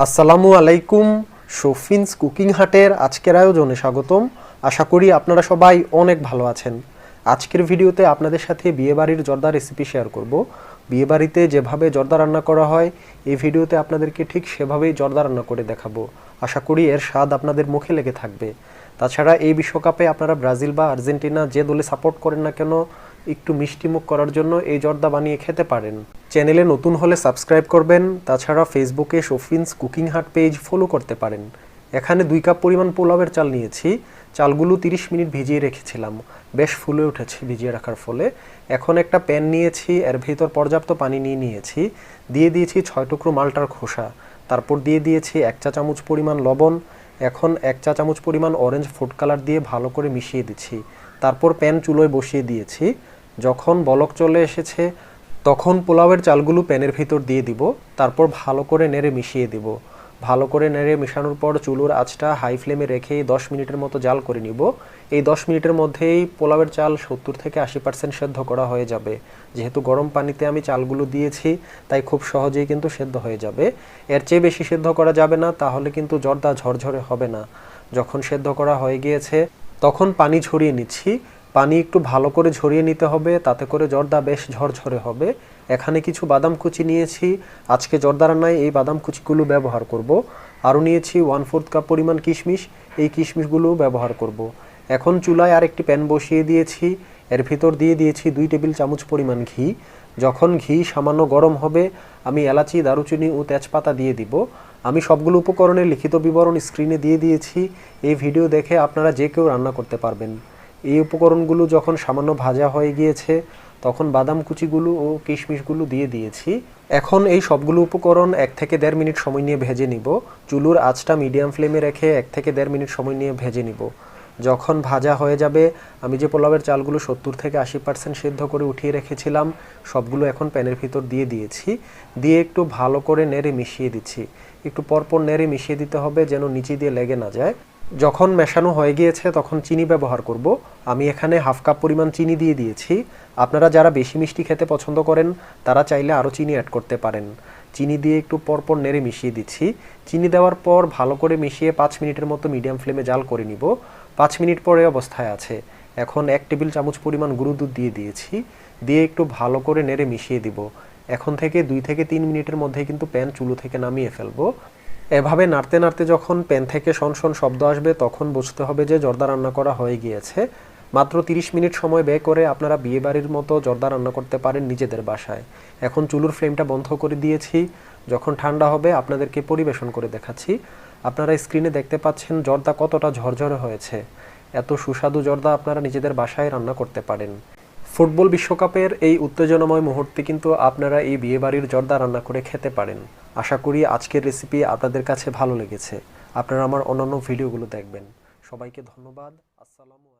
আসসালামু আলাইকুম। শফিনস কুকিং হাটের আজকের আয়োজনে স্বাগতম। আশা করি আপনারা সবাই অনেক ভালো আছেন। আজকের ভিডিওতে আপনাদের সাথে বিয়ে বাড়ির জর্দা রেসিপি শেয়ার করব। বিয়ে বাড়িতে যেভাবে জর্দা রান্না করা হয় এই ভিডিওতে আপনাদেরকে ঠিক সেভাবেই জর্দা রান্না করে দেখাবো। আশা করি এর স্বাদ আপনাদের মুখে লেগে থাকবে। তাছাড়া এই বিশ্বকাপে আপনারা ব্রাজিল বা আর্জেন্টিনা যে দলে সাপোর্ট করেন না কেন, একটু মিষ্টিমুখ করার জন্য এই জর্দা বানিয়ে খেতে পারেন। চ্যানেলে নতুন হলে সাবস্ক্রাইব করবেন। তাছাড়া ফেসবুকে শফিনস কুকিং হাট পেজ ফলো করতে পারেন। এখানে 2 কাপ পরিমাণ পোলাওয়ের চাল নিয়েছি। চালগুলো 30 মিনিট ভিজিয়ে রেখেছিলাম, বেশ ফুলে উঠেছে ভিজিয়ে রাখার ফলে। এখন একটা প্যান নিয়েছি, এর ভিতর পর্যাপ্ত পানি নিয়েছি। দিয়ে দিয়েছি 6 টুকরো মালটার খোসা। তারপর দিয়ে দিয়েছি 1 চা চামচ পরিমাণ লবণ। এখন 1 চা চামচ পরিমাণ অরেঞ্জ ফুড কালার দিয়ে ভালো করে মিশিয়ে দিচ্ছি। তারপর প্যান চুলোয় বসিয়ে দিয়েছি। যখন বলক চলে এসেছে তখন পোলাওয়ের চালগুলো প্যানের ভিতর দিয়ে দিব। তারপর ভালো করে নেড়ে মিশিয়ে দিব। ভালো করে নেড়ে মেশানোর পর চুলোর আঁচটা হাই ফ্লেমে রেখে 10 মিনিটের মতো জাল করে নিব। এই 10 মিনিটের মধ্যেই পোলাওয়ের চাল 70 থেকে 80% সেদ্ধ করা হয়ে যাবে। যেহেতু গরম পানিতে আমি চালগুলো দিয়েছি তাই খুব সহজেই কিন্তু সেদ্ধ হয়ে যাবে। এর চেয়ে বেশি সেদ্ধ করা যাবে না, তাহলে কিন্তু জর্দা ঝরঝরে হবে না। যখন সেদ্ধ করা হয়ে গিয়েছে তখন পানি ঝরিয়ে নিচ্ছি। পানি একটু ভালো করে ঝরিয়ে নিতে হবে, তাতে করে জর্দা বেশ ঝরঝরে হবে। এখানে কিছু বাদাম কুচি নিয়েছি। আজকে জর্দা রান্নায় এই বাদাম কুচিগুলো ব্যবহার করব। আরও নিয়েছি 1/4 কাপ পরিমাণ কিশমিশ। এই কিশমিশগুলো ব্যবহার করব। এখন চুলায় আরেকটি প্যান বসিয়ে দিয়েছি। এর ভিতর দিয়ে দিয়েছি 2 টেবিল চামচ পরিমাণ ঘি। যখন ঘি সামান্য গরম হবে আমি এলাচি, দারুচিনি ও তেজপাতা দিয়ে দিব। আমি সবগুলো উপকরণের লিখিত বিবরণ স্ক্রিনে দিয়ে দিয়েছি। এই ভিডিও দেখে আপনারা যে কেউ রান্না করতে পারবেন। এই উপকরণগুলো যখন সামান্য ভাজা হয়ে গিয়েছে তখন বাদাম কুচিগুলো ও কিশমিশগুলো দিয়ে দিয়েছি। এখন এই সবগুলো উপকরণ 1 থেকে 1.5 মিনিট সময় নিয়ে ভেজে নিব। চুলোর আঁচটা মিডিয়াম ফ্লেমে রেখে 1 থেকে 1.5 মিনিট সময় নিয়ে ভেজে নিব। যখন ভাজা হয়ে যাবে আমি যে পোলাওয়ের চালগুলো 70 থেকে 80% সেদ্ধ করে উঠিয়ে রেখেছিলাম সবগুলো এখন প্যানের ভিতর দিয়ে দিয়েছি। দিয়ে একটু ভালো করে নেড়ে মিশিয়ে দিচ্ছি। একটু পরপর নেড়ে মিশিয়ে দিতে হবে যেন নিচে দিয়ে লেগে না যায়। যখন মেশানো হয়ে গিয়েছে তখন চিনি ব্যবহার করব। আমি এখানে 1/2 কাপ পরিমাণ চিনি দিয়ে দিয়েছি। আপনারা যারা বেশি মিষ্টি খেতে পছন্দ করেন তারা চাইলে আরও চিনি অ্যাড করতে পারেন। চিনি দিয়ে একটু পরপর নেড়ে মিশিয়ে দিচ্ছি। চিনি দেওয়ার পর ভালো করে মিশিয়ে 5 মিনিটের মতো মিডিয়াম ফ্লেমে জাল করে নিব। 5 মিনিট পরে অবস্থায় আছে। এখন 1 টেবিল চামচ পরিমাণ গুঁড়ো দুধ দিয়ে দিয়েছি। দিয়ে একটু ভালো করে নেড়ে মিশিয়ে দিব। এখন থেকে 2 থেকে 3 মিনিটের মধ্যে কিন্তু প্যান চুলো থেকে নামিয়ে ফেলবো। এভাবে নাড়তে নাড়তে যখন প্যান থেকে শনশন শব্দ আসবে তখন বুঝতে হবে যে জর্দা রান্না করা হয়ে গিয়েছে। মাত্র 30 মিনিট সময় ব্যয় করে আপনারা বিয়ে বাড়ির মতো জর্দা রান্না করতে পারেন নিজেদের বাসায়। এখন চুলোর ফ্লেমটা বন্ধ করে দিয়েছি। যখন ঠান্ডা হবে আপনাদেরকে পরিবেশন করে দেখাচ্ছি। আপনারা স্ক্রিনে দেখতে পাচ্ছেন জর্দা কতটা ঝরঝরে হয়েছে। এত সুস্বাদু জর্দা আপনারা নিজেদের বাসায় রান্না করতে পারেন। ফুটবল বিশ্বকাপের এই উত্তেজনাময় মুহূর্তে কিন্তু আপনারা এই বিয়ে বাড়ির জর্দা রান্না করে খেতে পারেন। আশা করি আজকের রেসিপি আপনাদের কাছে ভালো লেগেছে। আপনারা আমার অন্যান্য ভিডিওগুলো দেখবেন। সবাইকে ধন্যবাদ। আসসালামু আলাইকুম।